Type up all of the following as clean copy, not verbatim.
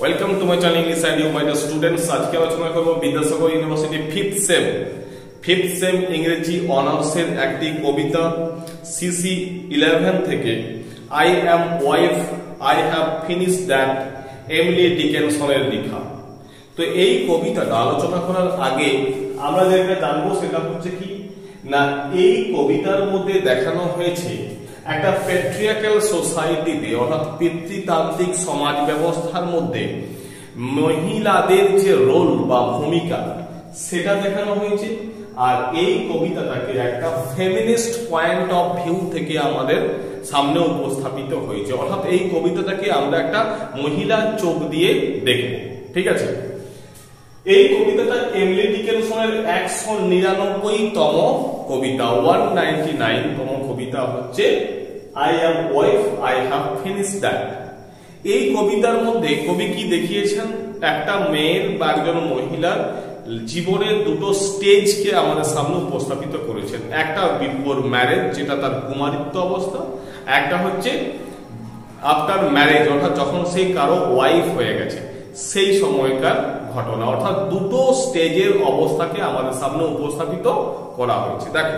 Welcome to my channel English and you my dear students. আজকে আলোচনা করব Vidyasagar university fifth same ইংরেজি অনার্সের একটি কবিতা সিসি 11 থেকে I am wife I have finished that Emily ডিকেনসনের লেখা। তো এই কবিতাটা আলোচনা করার আগে আমরা যেটা জানবো সেটা হচ্ছে কি না, এই কবিতার মধ্যে দেখানো হয়েছে একটা প্যাট্রিয়ার্কাল সোসাইটিতে অর্থাৎ পিতৃতান্ত্রিক সমাজ ব্যবস্থার মধ্যে মহিলাদের যে রোল বা ভূমিকা সেটা দেখানো হয়েছে। আর এই কবিতাটাকে একটা ফেমিনিস্ট পয়েন্ট অফ ভিউ থেকে আমাদের সামনে উপস্থাপিত হয়েছে, অর্থাৎ এই কবিতাটাকে আমরা একটা মহিলার চোখ দিয়ে দেখব। ঠিক আছে, এই কবিতাটা এমিলি ডিকেনসনের 199তম কবিতা, 199তম কবিতা হচ্ছে I am wife I have finished that. এই কবিতার মধ্যে কবি কি দেখিয়েছেন, একটা মেয়ের বা একজন মহিলার জীবনের দুটো স্টেজকে আমাদের সামনে উপস্থাপিত করেছেন। একটা বিফোর ম্যারেজ, যেটা তার কুমারিত্ব অবস্থা, একটা হচ্ছে আফটার ম্যারেজ, অর্থাৎ যখন সে কারো ওয়াইফ হয়ে গেছে সেই সময়কার ঘটনা, অর্থাৎ দুটো স্টেজের অবস্থাকে আমাদের সামনে উপস্থাপিত করা হয়েছে। দেখো,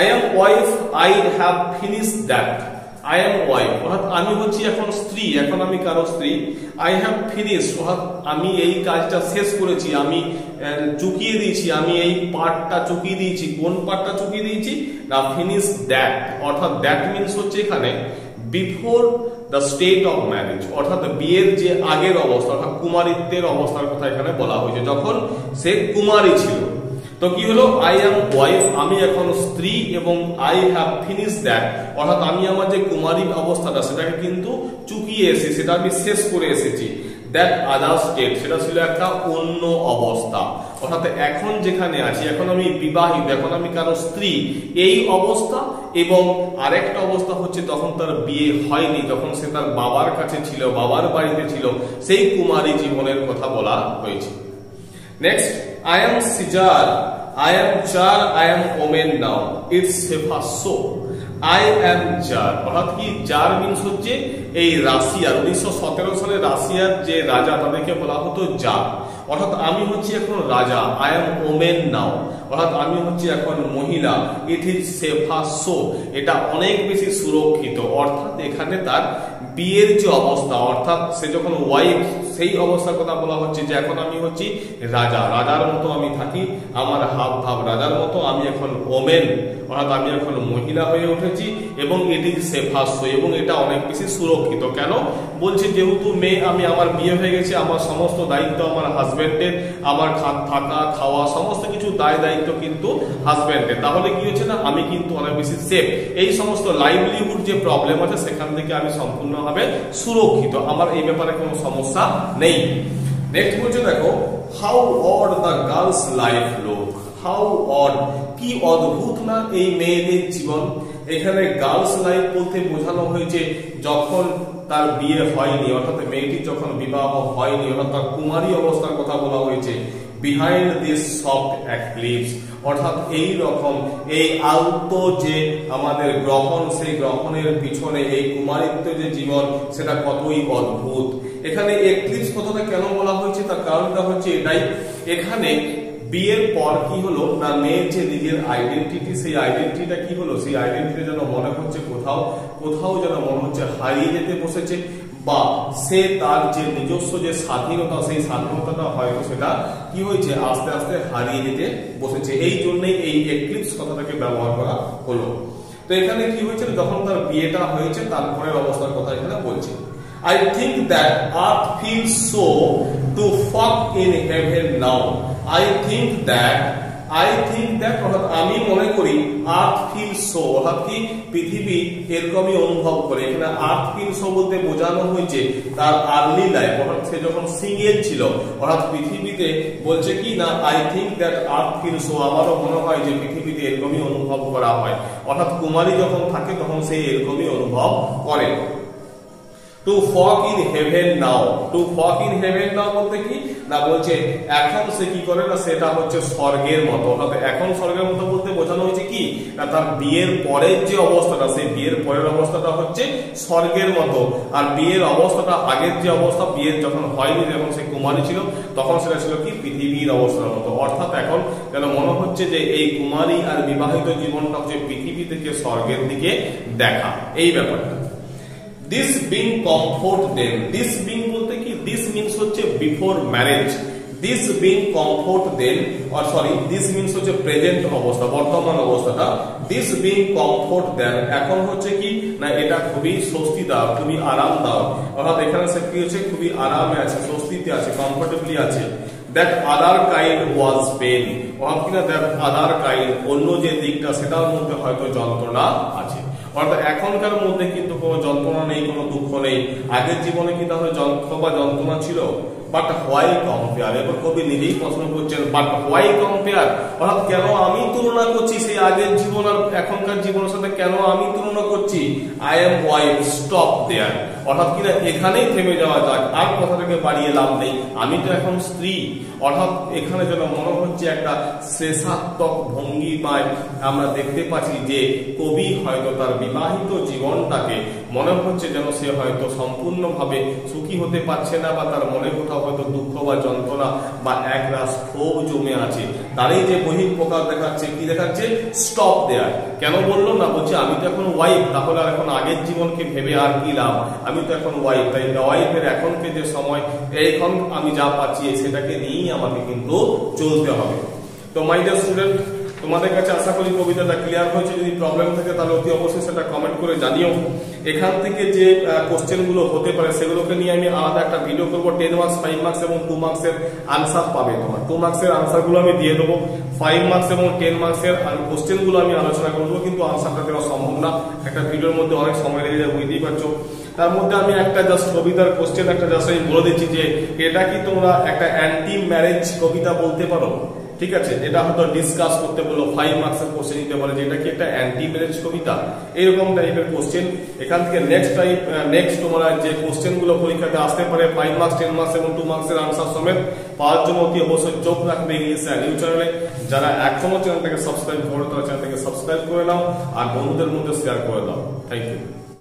I am wife, I have finished that. I am wife অর্থাৎ আমি হচ্ছি এখন স্ত্রী, এখন আমি কারো স্ত্রী। I have finished অর্থাৎ আমি এই কাজটা শেষ করেছি, আমি চুকিয়ে দিয়েছি, আমি এই পার্টটা চুকিয়ে দিয়েছি। কোন পার্টটা চুকিয়ে দিয়েছি না, ফিনিশ দ্যাট, অর্থাৎ দ্যাট মিনস হচ্ছে এখানে before the state of marriage, অর্থাৎ বিয়ের যে আগের অবস্থা, অর্থাৎ কুমারিত্বের অবস্থার কথা এখানে বলা হয়েছে, যখন সে কুমারী ছিল। তো কি হলো, আই অ্যাম ওয়াইফ, আমি এখন স্ত্রী, এবং আই হ্যাভ ফিনিশড দ্যাট অর্থাৎ আমি আমার যে কুমারী অবস্থাটা সেটাকে কিন্তু চুকিয়ে এসেছি, সেটা আমি শেষ করে এসেছি। দ্যাট আদার স্টেট, সেটা ছিল একটা অন্য অবস্থা, অর্থাৎ এখন যেখানে আছি, এখন আমি বিবাহিত, এখন আমি কারো স্ত্রী, এই অবস্থা। এবং আরেকটা অবস্থা হচ্ছে তখন তার বিয়ে হয়নি, তখন সে তার বাবার কাছে ছিল, বাবার বাড়িতে ছিল, সেই কুমারী জীবনের কথা বলা হয়েছে। Next, I am Sijar, I am Char, I am Omen now. It's safer so. I am Jar অর্থাৎ কি, জার মিনস হচ্ছে এই রাশিয়ার 1917 সালে রাশিয়ার যে রাজা তাদেরকে বলা হতো জার, অর্থাৎ আমি হচ্ছি এখন রাজা। I am Omen now অর্থাৎ আমি হচ্ছি এখন মহিলা। It is safer so এটা অনেক বেশি সুরক্ষিত, অর্থাৎ এখানে তার বিয়ের যে অবস্থা, অর্থাৎ সে যখন ওয়াইফ, সেই অবস্থার কথা বলা হচ্ছে যে এখন আমি হচ্ছি রাজা, রাজার মতো আমি থাকি, আমার হাব ভাব রাজার মতো। আমি এখন ওমেন অর্থাৎ আমি এখন মহিলা হয়ে উঠেছি, এবং এটি সেফার সো, এবং এটা অনেক বেশি সুরক্ষিত। কেন বলছে, যেহেতু মেয়ে, আমি আমার বিয়ে হয়ে গেছে, আমার সমস্ত দায়িত্ব আমার হাজবেন্ডের, আমার থাকা খাওয়া সমস্ত কিছু দায় দায়িত্ব কিন্তু হাজবেন্ডের, তাহলে কি হচ্ছে না, আমি কিন্তু অনেক বেশি সেফ। এই সমস্ত লাইভলিহুড যে প্রবলেম আছে সেখান থেকে আমি সম্পূর্ণভাবে সুরক্ষিত, আমার এই ব্যাপারে কোনো সমস্যা নেই। নেক্সট বলছে, দেখো, how odd the girls life look, how odd, কি অদ্ভুত না এই মেয়েদের জীবন। এখানে গার্লস লাইফ বলতে বোঝানো হয়েছে যখন তার বিয়ে হয়নি, অর্থাৎ মেয়েটি যখন বিবাহ হয়নি, অর্থাৎ তার কুমারী অবস্থার কথা বলা হয়েছে। বিহাইন্ড দিস সফট এক্লিপস অর্থাৎ এই রকম এই আলতো যে আমাদের গ্রহণ, সেই গ্রহণের পিছনে এই কুমারিত্ব যে জীবন, সেটা কতই অদ্ভুত। এখানে এক্লিপস কথাটা কেন বলা হয়েছে, তার কারণটা হচ্ছে এটাই, এখানে বিয়ের পর কি হলো না, মেয়ের যে নিজের আইডেন্টিটি, সেই আইডেন্টিটিটা কি হলো, সেই আইডেন্টিটি যেন মনে হচ্ছে কোথাও কোথাও যেন মনে হচ্ছে হারিয়ে যেতে বসেছে, বা সে তার যে নিজস্ব যে স্বাধীনতা, সেই স্বাধীনতাটা হয়তো সেটা কি হয়েছে, আস্তে আস্তে হারিয়ে যেতে বসেছে। এই জন্যই এই এক্লিপস কথাটাকে ব্যবহার করা হলো। তো এখানে কি হয়েছে, যখন তার বিয়েটা হয়েছে তারপরের অবস্থার কথা এখানে বলছে। I think that earth feels so to fuck in heaven now. I think that অর্থাৎ আমি মনে করি, আর্থ ফিল সো অর্থাৎ কি, পৃথিবী এরকমই অনুভব করে। এখানে আর্থ ফিল সো বলতে বোঝানো হয়েছে তার আর্লি লাইফ, অর্থাৎ সে যখন সিঙ্গেল ছিল, অর্থাৎ পৃথিবীতে বলছে কি না, I think that earth feel so, আমারও মনে হয় যে পৃথিবীতে এরকমই অনুভব করা হয়, অর্থাৎ কুমারী যখন থাকে তখন সে এরকমই অনুভব করে। To folk in heaven now, to folk in heaven now বলতে কি না, বলছে এখন সে কি করে না, সেটা হচ্ছে স্বর্গের মতো। অর্থাৎ এখন স্বর্গের মতো বলতে বোঝানো হয়েছে কি না, তার বিয়ের পরের যে অবস্থাটা, সেই বিয়ের পরের অবস্থাটা হচ্ছে স্বর্গের মতো। আর বিয়ের অবস্থাটা আগের যে অবস্থা, বিয়ের যখন হয়নি, যখন সে কুমারী ছিল, তখন সেটা ছিল কি পৃথিবীর অবস্থার মতো। অর্থাৎ এখন যেন মনে হচ্ছে যে এই কুমারী আর বিবাহিত জীবনটা হচ্ছে পৃথিবী থেকে স্বর্গের দিকে দেখা, এই ব্যাপারটা। This being comfort them, this being বলতে কি, this means হচ্ছে before marriage, this being comfort them, or sorry, this means হচ্ছে প্রেজেন্ট অবস্থা, বর্তমান অবস্থাটা। this being comfort them এখন হচ্ছে কি না, এটা খুবই স্বস্তি দাও, খুবই আরাম দাও। অর্থাৎ এখানে সে কি হচ্ছে, খুবই আরামে আছে, স্বস্তিতে আছে, কমফোর্টেবলি আছে। that other kind was pain, অর্থাৎ কিনা that other kind অন্য যে দিকটা, সেটার মধ্যে হয়তো যন্ত্রণা আছে। অর্থাৎ এখনকার মধ্যে কিন্তু কোনো যন্ত্রণা নেই, কোনো দুঃখ নেই। আগের জীবনে কি তাহলে দুঃখ বা যন্ত্রণা ছিল? বাট হোয়াই কম্পেয়ার, এবার কবি নিজেই প্রশ্ন করছেন, বাট হোয়াই কম্পেয়ার, অর্থাৎ কেন আমি তুলনা করছি সেই আগের জীবন আর এখনকার জীবনের সাথে, কেন আমি তুলনা করছি? আই এম ওয়াইফ, স্টপ দেয়ার, অর্থাৎ কিনা এখানেই থেমে যাওয়া যাক, আর কথাটাকে বাড়িয়ে লাভ নেই, আমি তো এখন স্ত্রী। অর্থাৎ এখানে যেন মনে হচ্ছে একটা শেষাত্মক ভঙ্গি পায়, আমরা দেখতে পাচ্ছি যে কবি হয়তো তার বিবাহিত জীবনটাকে মনে হচ্ছে যেন সে হয়তো সম্পূর্ণভাবে সুখী হতে পারছে না, বা তার মনে কোথাও হয়তো দুঃখ বা যন্ত্রণা বা একরাশ ক্ষোভ জমে আছে। তারই যে বহিঃপ্রকাশ দেখাচ্ছে, কি দেখাচ্ছে? স্টপ দেয়ার। কেন বললো না, বলছে আমি তো এখন ওয়াইফ, তাহলে আর এখন আগের জীবনকে ভেবে আর কি লাভ, আমি তো এখন ওয়াইফ, তাই ওয়াইফের এখনকে যে সময়, এখন আমি যা পাচ্ছি সেটাকে নিয়েই আমাকে কিন্তু চলতে হবে। তো মাই ডিয়ার স্টুডেন্ট, তোমাদের কাছে আশা করি কবিতাটা ক্লিয়ার হয়েছে। যদি প্রবলেম থাকে তাহলে অতি অবশ্যই সেটা কমেন্ট করে জানিও। এখান থেকে যে কোশ্চেন গুলো হতে পারে সেগুলোকে নিয়ে আমি আলাদা একটা ভিডিও করবো। 10 মার্কস, 5 মার্কস এবং 2 মার্কসের আনসার পাবে তোমার। 2 মার্কসের আনসার গুলো আমি দিয়ে দেবো, 5 মার্কস এবং 10 মার্কসের কোশ্চেন গুলো আমি আলোচনা করবো, কিন্তু আনসারটা দেওয়া সম্ভব না, একটা ভিডিওর মধ্যে অনেক সময় লেগে যাবে, বুঝতেই পারছো। তার মধ্যে আমি একটা জাস্ট কবিতার কোশ্চেন একটা জাস্ট আমি বলে দিচ্ছি যে এটা কি তোমরা একটা অ্যান্টি ম্যারেজ কবিতা বলতে পারো? ঠিক আছে, এটা হয়তো ডিসকাস করতে বললো, 5 মার্কসের কোশ্চেন দিতে পারে যে এটা কি একটা অ্যান্টি ম্যারেজ কবিতা, এরকম টাইপের কোশ্চেন। এখান থেকে নেক্সট তোমরা যে কোশ্চেন গুলো পরীক্ষাতে আসতে পারে 5 মার্কস, 10 মার্কস এবং 2 মার্কসের আনসার সমেত পাওয়ার জন্য অতি অবশ্যই চোখ রাখবে ইংলিশ নিউজ চ্যানেলে। যারা এখনো চ্যানেলটাকে সাবস্ক্রাইব করো তারা চ্যানেলটাকে সাবস্ক্রাইব করে নাও আর বন্ধুদের মধ্যে শেয়ার করে দাও। Thank you.